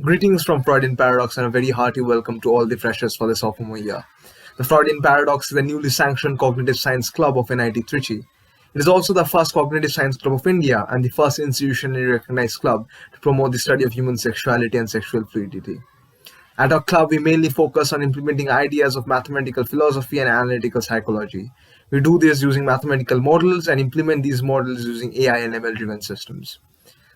Greetings from Freudian Paradox and a very hearty welcome to all the freshers for the sophomore year. The Freudian Paradox is the newly sanctioned cognitive science club of NIT-TRICHY. It is also the first cognitive science club of India and the first institutionally recognized club to promote the study of human sexuality and sexual fluidity. At our club, we mainly focus on implementing ideas of mathematical philosophy and analytical psychology. We do this using mathematical models and implement these models using AI and ML-driven systems.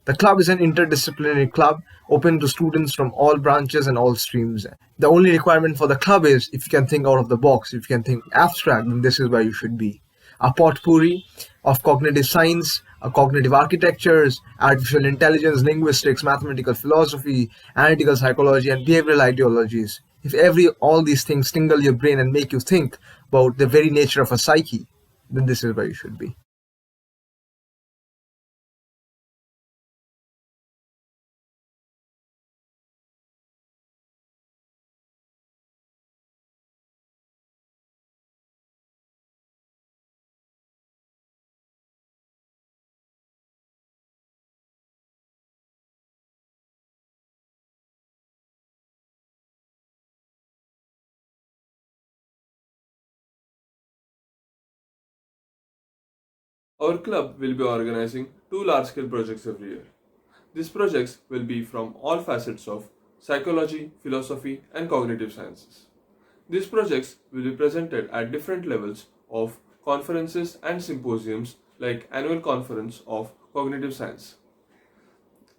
The club is an interdisciplinary club open to students from all branches and all streams. The only requirement for the club is if you can think out of the box, if you can think abstract, then this is where you should be. A potpourri of cognitive science, cognitive architectures, artificial intelligence, linguistics, mathematical philosophy, analytical psychology, and behavioral ideologies. If all these things tingle your brain and make you think about the very nature of a psyche, then this is where you should be. Our club will be organizing two large-scale projects every year. These projects will be from all facets of psychology, philosophy, and cognitive sciences. These projects will be presented at different levels of conferences and symposiums like annual conference of cognitive science.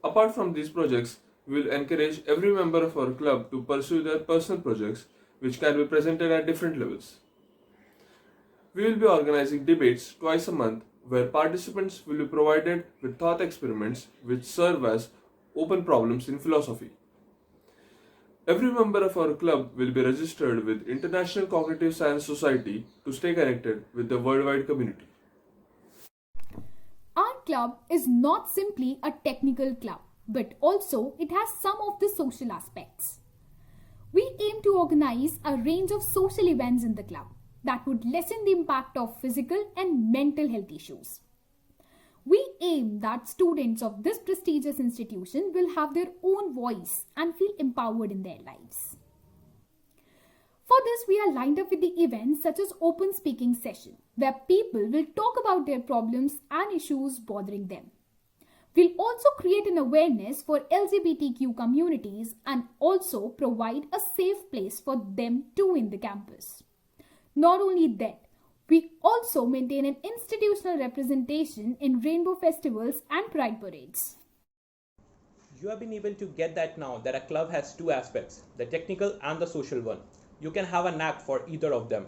Apart from these projects, we will encourage every member of our club to pursue their personal projects which can be presented at different levels. We will be organizing debates twice a month where participants will be provided with thought experiments which serve as open problems in philosophy. Every member of our club will be registered with International Cognitive Science Society to stay connected with the worldwide community. Our club is not simply a technical club, but also it has some of the social aspects. We aim to organize a range of social events in the club that would lessen the impact of physical and mental health issues. We aim that students of this prestigious institution will have their own voice and feel empowered in their lives. For this, we are lined up with the events such as open speaking session, where people will talk about their problems and issues bothering them. We'll also create an awareness for LGBTQ communities and also provide a safe place for them too in the campus. Not only that, we also maintain an institutional representation in rainbow festivals and pride parades. You have been able to get that now that a club has two aspects, the technical and the social one. You can have a knack for either of them.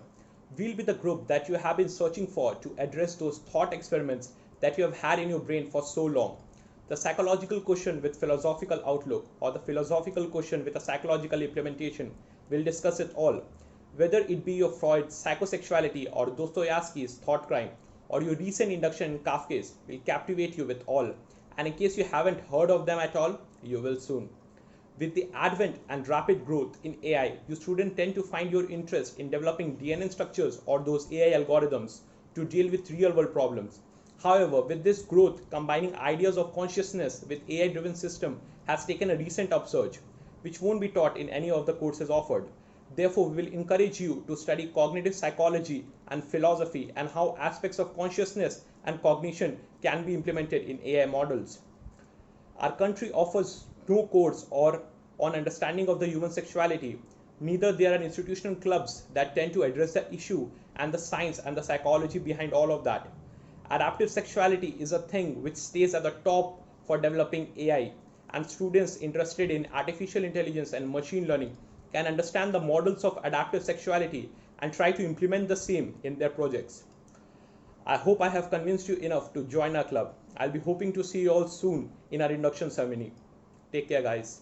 We'll be the group that you have been searching for to address those thought experiments that you have had in your brain for so long. The psychological question with philosophical outlook or the philosophical question with a psychological implementation. We'll discuss it all. Whether it be your Freud's psychosexuality or Dostoevsky's thought crime or your recent induction in Kafka's will captivate you with all. And in case you haven't heard of them at all, you will soon. With the advent and rapid growth in AI, you students tend to find your interest in developing DNA structures or those AI algorithms to deal with real-world problems. However, with this growth, combining ideas of consciousness with AI-driven system has taken a recent upsurge, which won't be taught in any of the courses offered. Therefore, we will encourage you to study cognitive psychology and philosophy and how aspects of consciousness and cognition can be implemented in AI models. Our country offers no course or on understanding of the human sexuality. Neither there are institutional clubs that tend to address the issue and the science and the psychology behind all of that. Adaptive sexuality is a thing which stays at the top for developing AI, and students interested in artificial intelligence and machine learning can understand the models of adaptive sexuality and try to implement the same in their projects. I hope I have convinced you enough to join our club. I'll be hoping to see you all soon in our induction ceremony. Take care, guys.